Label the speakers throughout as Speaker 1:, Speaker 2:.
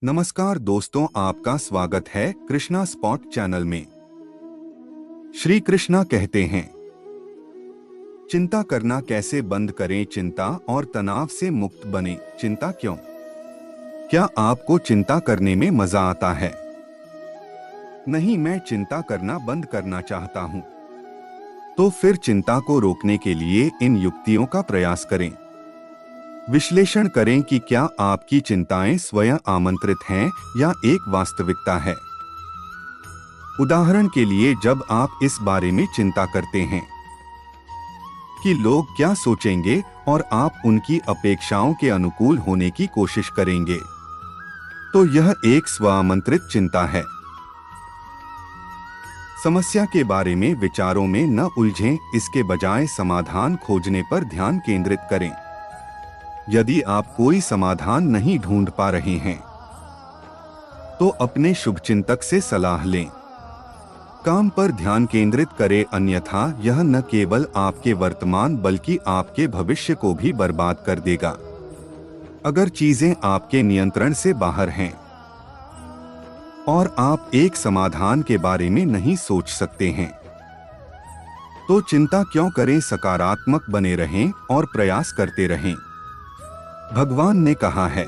Speaker 1: नमस्कार दोस्तों, आपका स्वागत है कृष्णा स्पॉट चैनल में। श्री कृष्णा कहते हैं, चिंता करना कैसे बंद करें, चिंता और तनाव से मुक्त बने। चिंता क्यों? क्या आपको चिंता करने में मजा आता है? नहीं, मैं चिंता करना बंद करना चाहता हूं। तो फिर चिंता को रोकने के लिए इन युक्तियों का प्रयास करें। विश्लेषण करें कि क्या आपकी चिंताएं स्वयं आमंत्रित हैं या एक वास्तविकता है। उदाहरण के लिए, जब आप इस बारे में चिंता करते हैं कि लोग क्या सोचेंगे और आप उनकी अपेक्षाओं के अनुकूल होने की कोशिश करेंगे, तो यह एक स्वामंत्रित चिंता है। समस्या के बारे में विचारों में न उलझें, इसके बजाय समाधान खोजने पर ध्यान केंद्रित करें। यदि आप कोई समाधान नहीं ढूंढ पा रहे हैं, तो अपने शुभचिंतक से सलाह लें। काम पर ध्यान केंद्रित करें, अन्यथा यह न केवल आपके वर्तमान बल्कि आपके भविष्य को भी बर्बाद कर देगा। अगर चीजें आपके नियंत्रण से बाहर हैं और आप एक समाधान के बारे में नहीं सोच सकते हैं, तो चिंता क्यों करें। सकारात्मक बने रहें और प्रयास करते रहें। भगवान ने कहा है,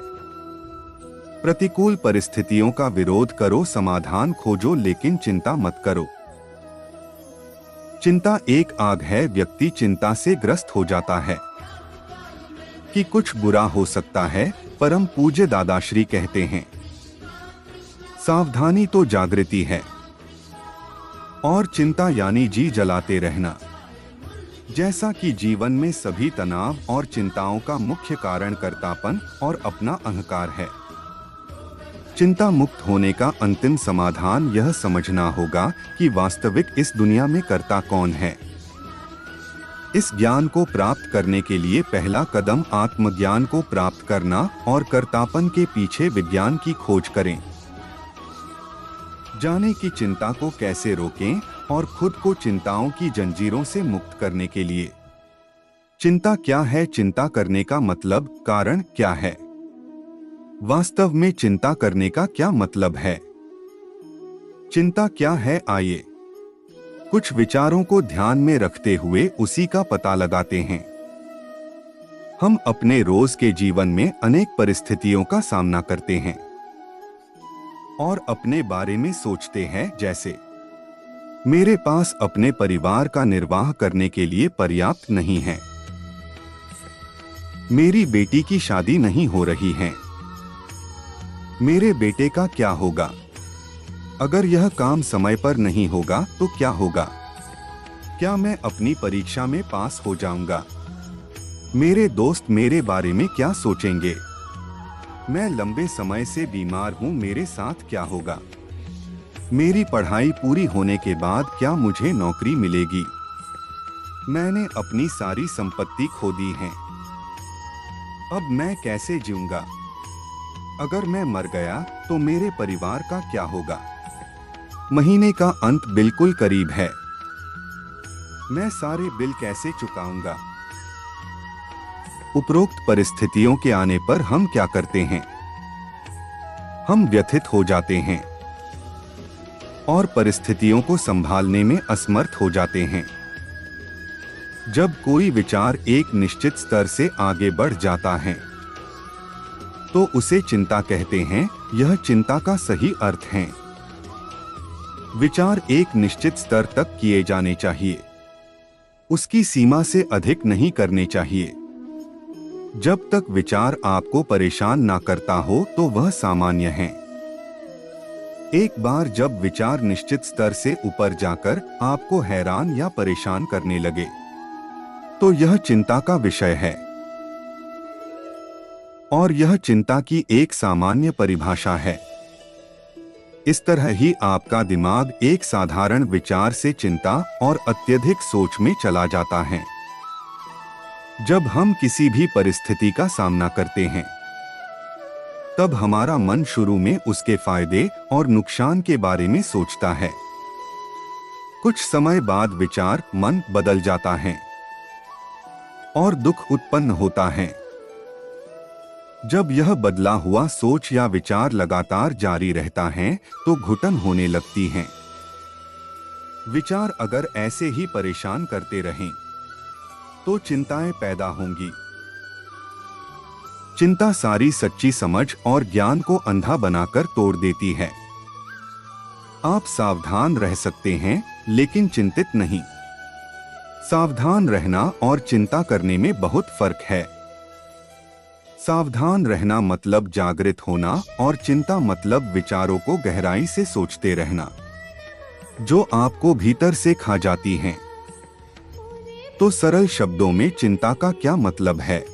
Speaker 1: प्रतिकूल परिस्थितियों का विरोध करो, समाधान खोजो, लेकिन चिंता मत करो। चिंता एक आग है। व्यक्ति चिंता से ग्रस्त हो जाता है कि कुछ बुरा हो सकता है। परम पूज्य दादाश्री कहते हैं, सावधानी तो जागृति है और चिंता यानी जी जलाते रहना। जैसा कि जीवन में सभी तनाव और चिंताओं का मुख्य कारण कर्तापन और अपना अहंकार है। चिंता मुक्त होने का अंतिम समाधान यह समझना होगा कि वास्तविक इस दुनिया में कर्ता कौन है। इस ज्ञान को प्राप्त करने के लिए पहला कदम आत्मज्ञान को प्राप्त करना और कर्तापन के पीछे विज्ञान की खोज करें। जाने की चिंता को कैसे रोकें और खुद को चिंताओं की जंजीरों से मुक्त करने के लिए। चिंता क्या है? चिंता करने का मतलब, कारण क्या है? वास्तव में चिंता करने का क्या मतलब है? चिंता क्या है? आइए कुछ विचारों को ध्यान में रखते हुए उसी का पता लगाते हैं। हम अपने रोज के जीवन में अनेक परिस्थितियों का सामना करते हैं और अपने बारे में सोचते हैं, जैसे मेरे पास अपने परिवार का निर्वाह करने के लिए पर्याप्त नहीं है, मेरी बेटी की शादी नहीं हो रही है, मेरे बेटे का क्या होगा, अगर यह काम समय पर नहीं होगा तो क्या होगा, क्या मैं अपनी परीक्षा में पास हो जाऊंगा, मेरे दोस्त मेरे बारे में क्या सोचेंगे, मैं लंबे समय से बीमार हूं, मेरे साथ क्या होगा, मेरी पढ़ाई पूरी होने के बाद क्या मुझे नौकरी मिलेगी, मैंने अपनी सारी संपत्ति खो दी है, अब मैं कैसे जीऊंगा, अगर मैं मर गया तो मेरे परिवार का क्या होगा, महीने का अंत बिल्कुल करीब है, मैं सारे बिल कैसे चुकाऊंगा। उपरोक्त परिस्थितियों के आने पर हम क्या करते हैं? हम व्यथित हो जाते हैं और परिस्थितियों को संभालने में असमर्थ हो जाते हैं। जब कोई विचार एक निश्चित स्तर से आगे बढ़ जाता है, तो उसे चिंता कहते हैं। यह चिंता का सही अर्थ है। विचार एक निश्चित स्तर तक किए जाने चाहिए, उसकी सीमा से अधिक नहीं करने चाहिए। जब तक विचार आपको परेशान ना करता हो तो वह सामान्य है। एक बार जब विचार निश्चित स्तर से ऊपर जाकर आपको हैरान या परेशान करने लगे, तो यह चिंता का विषय है और यह चिंता की एक सामान्य परिभाषा है। इस तरह ही आपका दिमाग एक साधारण विचार से चिंता और अत्यधिक सोच में चला जाता है। जब हम किसी भी परिस्थिति का सामना करते हैं, तब हमारा मन शुरू में उसके फायदे और नुकसान के बारे में सोचता है। कुछ समय बाद विचार मन बदल जाता है और दुख उत्पन्न होता है। जब यह बदला हुआ सोच या विचार लगातार जारी रहता है तो घुटन होने लगती है। विचार अगर ऐसे ही परेशान करते रहें तो चिंताएं पैदा होंगी। चिंता सारी सच्ची समझ और ज्ञान को अंधा बनाकर तोड़ देती है। आप सावधान रह सकते हैं लेकिन चिंतित नहीं। सावधान रहना और चिंता करने में बहुत फर्क है। सावधान रहना मतलब जागृत होना और चिंता मतलब विचारों को गहराई से सोचते रहना जो आपको भीतर से खा जाती हैं। तो सरल शब्दों में चिंता का क्या मतलब है?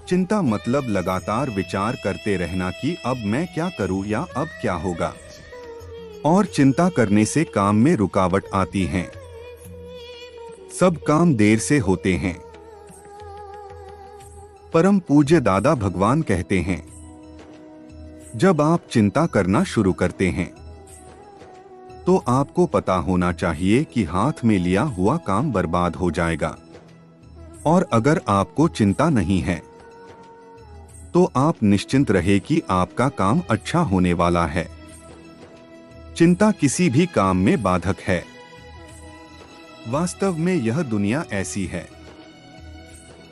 Speaker 1: चिंता मतलब लगातार विचार करते रहना कि अब मैं क्या करूं या अब क्या होगा। और चिंता करने से काम में रुकावट आती है। सब काम देर से होते हैं। परम पूज्य दादा भगवान कहते हैं, जब आप चिंता करना शुरू करते हैं तो आपको पता होना चाहिए कि हाथ में लिया हुआ काम बर्बाद हो जाएगा। और अगर आपको चिंता नहीं है तो आप निश्चिंत रहे कि आपका काम अच्छा होने वाला है। चिंता किसी भी काम में बाधक है। वास्तव में यह दुनिया ऐसी है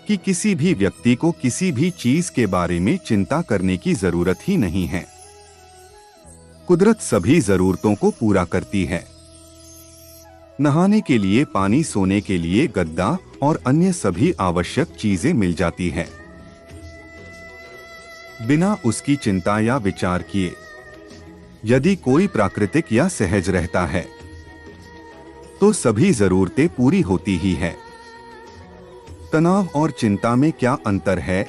Speaker 1: कि किसी भी व्यक्ति को किसी भी चीज के बारे में चिंता करने की जरूरत ही नहीं है। कुदरत सभी जरूरतों को पूरा करती है। नहाने के लिए पानी, सोने के लिए गद्दा और अन्य सभी आवश्यक चीजें मिल जाती हैं बिना उसकी चिंता या विचार किए। यदि कोई प्राकृतिक या सहज रहता है तो सभी जरूरतें पूरी होती ही है। तनाव और चिंता में क्या अंतर है?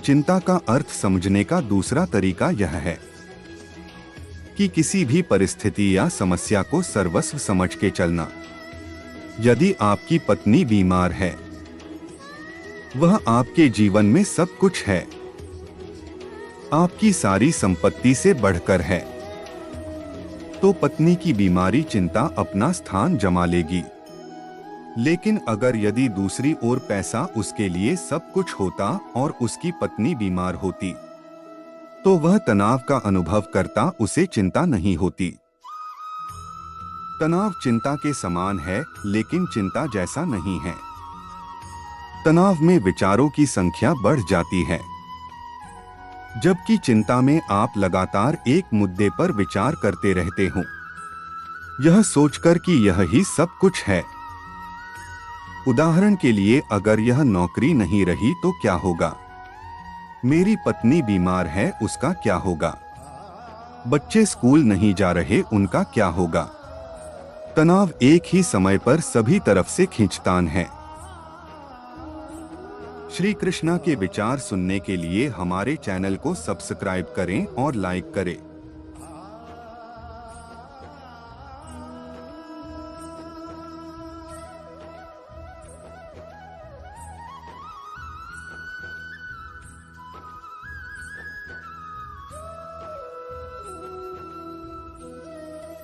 Speaker 1: चिंता का अर्थ समझने का दूसरा तरीका यह है कि किसी भी परिस्थिति या समस्या को सर्वस्व समझ के चलना। यदि आपकी पत्नी बीमार है, वह आपके जीवन में सब कुछ है, आपकी सारी संपत्ति से बढ़कर है, तो पत्नी की बीमारी चिंता अपना स्थान जमा लेगी। लेकिन अगर यदि दूसरी ओर पैसा उसके लिए सब कुछ होता और उसकी पत्नी बीमार होती तो वह तनाव का अनुभव करता, उसे चिंता नहीं होती। तनाव चिंता के समान है लेकिन चिंता जैसा नहीं है। तनाव में विचारों की संख्या बढ़ जाती है जबकि चिंता में आप लगातार एक मुद्दे पर विचार करते रहते हो, यह सोचकर कि यह ही सब कुछ है। उदाहरण के लिए, अगर यह नौकरी नहीं रही तो क्या होगा? मेरी पत्नी बीमार है, उसका क्या होगा? बच्चे स्कूल नहीं जा रहे, उनका क्या होगा? तनाव एक ही समय पर सभी तरफ से खींचतान है। श्री कृष्णा के विचार सुनने के लिए हमारे चैनल को सब्सक्राइब करें और लाइक करें।